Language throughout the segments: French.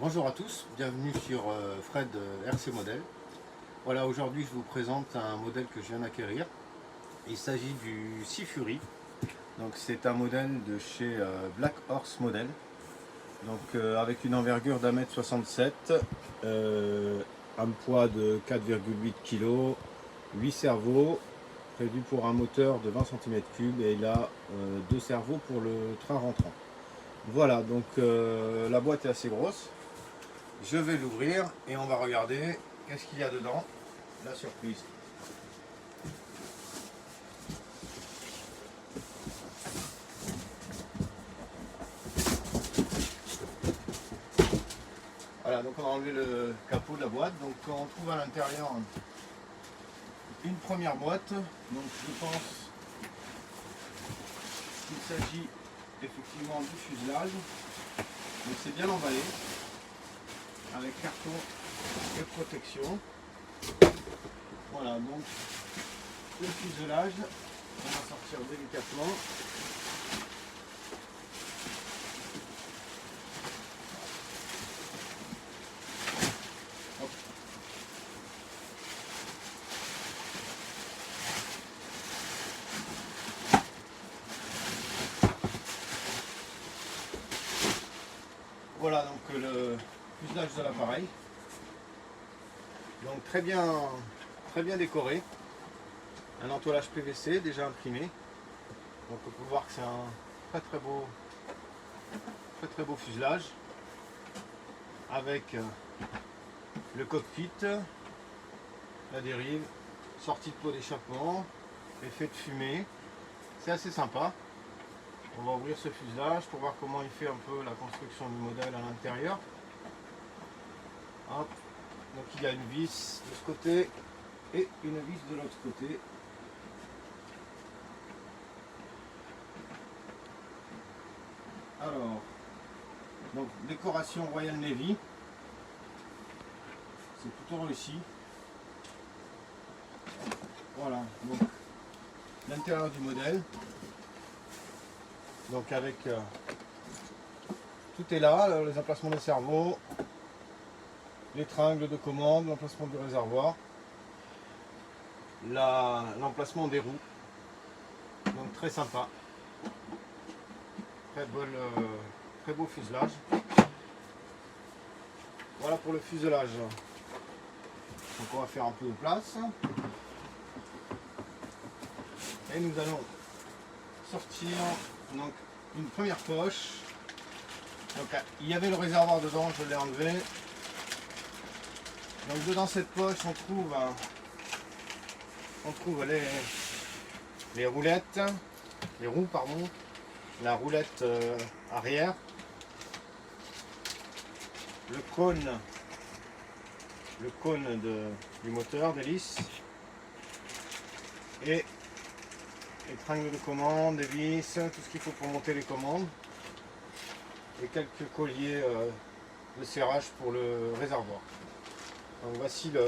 Bonjour à tous, bienvenue sur Fred RC Model. Voilà, aujourd'hui je vous présente un modèle que je viens d'acquérir. Il s'agit du Sea Fury. Donc c'est un modèle de chez Black Horse Model. Donc avec une envergure d'1,67 m, un poids de 4,8 kg, 8 cerveaux, prévu pour un moteur de 20 cm3 et il a 2 cerveaux pour le train rentrant. Voilà, donc la boîte est assez grosse. Je vais l'ouvrir et on va regarder qu'est-ce qu'il y a dedans, la surprise. Voilà, donc on a enlevé le capot de la boîte. Donc on trouve à l'intérieur une première boîte. Donc je pense qu'il s'agit effectivement du fuselage. Donc c'est bien emballé avec carton et protection. Voilà, donc le fuselage, on va sortir délicatement. Hop. Voilà donc le fuselage de l'appareil. Donc très bien décoré. Un entoilage PVC déjà imprimé. Donc on peut voir que c'est un très beau fuselage avec le cockpit, la dérive, sortie de pot d'échappement, effet de fumée. C'est assez sympa. On va ouvrir ce fuselage pour voir comment il fait un peu la construction du modèle à l'intérieur. Donc il y a une vis de ce côté et une vis de l'autre côté. Alors, donc décoration Royal Navy, c'est plutôt réussi. Voilà, donc l'intérieur du modèle. Donc avec tout est là, les emplacements des cerveaux, les tringles de commande, l'emplacement du réservoir, l'emplacement des roues. Donc très sympa. Très beau fuselage. Voilà pour le fuselage. Donc on va faire un peu de place. Et nous allons sortir donc une première poche. Donc il y avait le réservoir dedans, je l'ai enlevé. Donc dedans cette poche on trouve les roulettes, les roues pardon, la roulette arrière, le cône du moteur d'hélice et les tringles de commande, des vis, tout ce qu'il faut pour monter les commandes et quelques colliers de serrage pour le réservoir. Donc voici le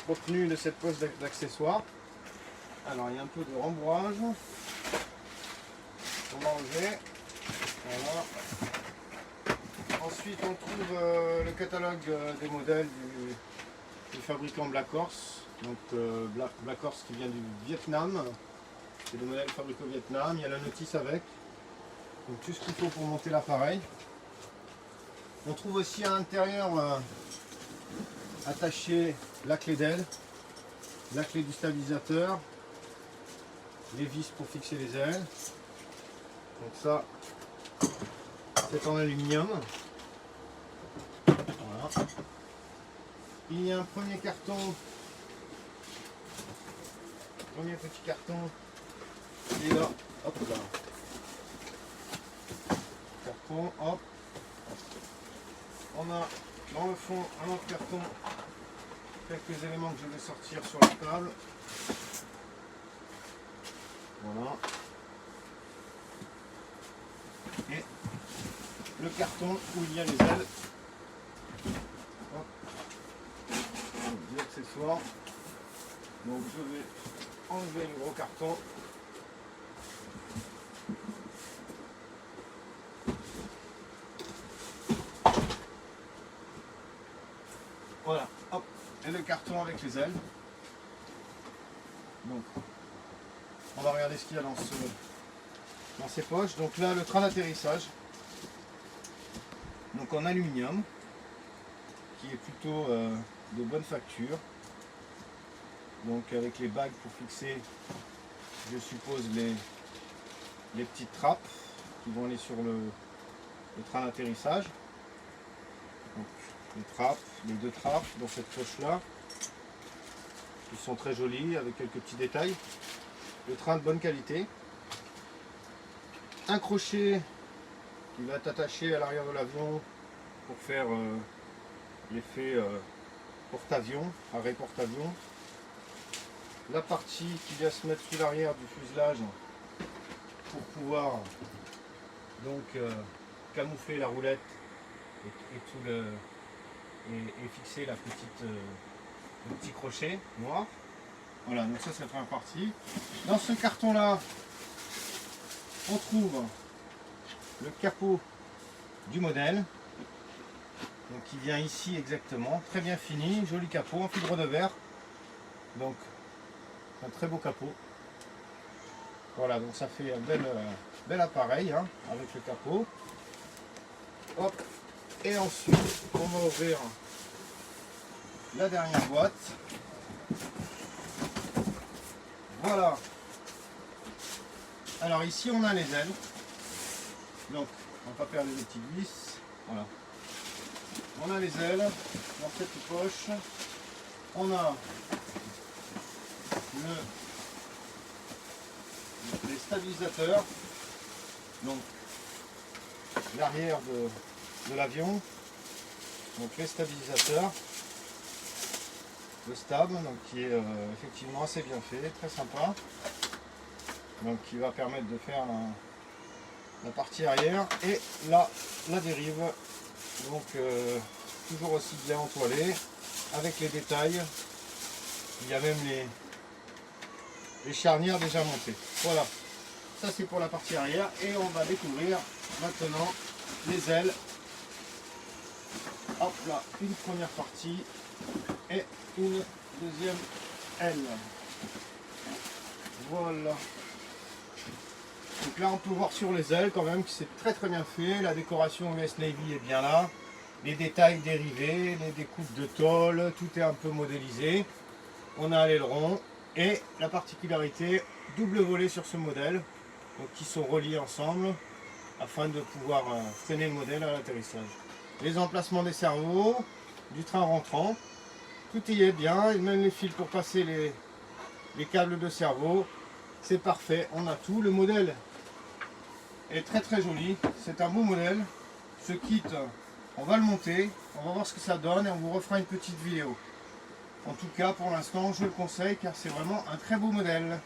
contenu de cette poche d'accessoires. Alors il y a un peu de rembourrage. On va enlever. Voilà. Ensuite on trouve le catalogue des modèles du fabricant Black Horse. Donc Black Horse qui vient du Vietnam. C'est des modèles fabriqués au Vietnam. Il y a la notice avec. Donc tout ce qu'il faut pour monter l'appareil. On trouve aussi à l'intérieur attaché la clé d'aile, la clé du stabilisateur, les vis pour fixer les ailes. Donc ça, c'est en aluminium. Voilà. Il y a un premier carton, premier petit carton qui est là. Hop là. Carton, hop. On a dans le fond un autre carton, quelques éléments que je vais sortir sur la table. Voilà. Et le carton où il y a les ailes. Hop. Les accessoires. Donc je vais enlever le gros carton. Voilà, hop, et le carton avec les ailes. Donc, on va regarder ce qu'il y a dans ces poches. Donc là, le train d'atterrissage. Donc en aluminium, qui est plutôt de bonne facture. Donc avec les bagues pour fixer, je suppose, les petites trappes qui vont aller sur le train d'atterrissage. Donc les deux trappes dans cette poche-là, qui sont très jolies avec quelques petits détails. Le train de bonne qualité. Un crochet qui va être attaché à l'arrière de l'avion pour faire l'effet porte-avion, arrêt porte-avion. La partie qui vient se mettre sur l'arrière du fuselage pour pouvoir donc camoufler la roulette et fixer la le petit crochet noir. Voilà, donc ça c'est la première partie. Dans ce carton là, on trouve le capot du modèle, donc qui vient ici exactement, très bien fini, joli capot en fibre de verre, donc un très beau capot. Voilà, donc ça fait un bel appareil hein, avec le capot. Hop. Et ensuite on va ouvrir la dernière boîte. Voilà. Alors ici on a les ailes. Donc on va pas perdre les petites vis. Voilà. On a les ailes dans cette poche. On a les stabilisateurs. Donc l'arrière de l'avion. Donc les stabilisateurs. Le stab, donc qui est effectivement assez bien fait, très sympa. Donc qui va permettre de faire la partie arrière et là la dérive. Donc toujours aussi bien entoilé avec les détails. Il y a même les charnières déjà montées. Voilà, ça c'est pour la partie arrière et on va découvrir maintenant les ailes. Hop là, une première partie et une deuxième aile. Voilà. Donc là on peut voir sur les ailes quand même que c'est très bien fait. La décoration US Navy est bien là. Les détails dérivés, les découpes de tôle, tout est un peu modélisé. On a l'aileron et la particularité, double volet sur ce modèle, donc qui sont reliés ensemble afin de pouvoir freiner le modèle à l'atterrissage. Les emplacements des cerveaux, du train rentrant, tout y est bien, et même les fils pour passer les câbles de cerveau, c'est parfait, on a tout. Le modèle est très joli, c'est un beau modèle. Ce kit, on va le monter, on va voir ce que ça donne et on vous refera une petite vidéo. En tout cas, pour l'instant, je le conseille car c'est vraiment un très beau modèle.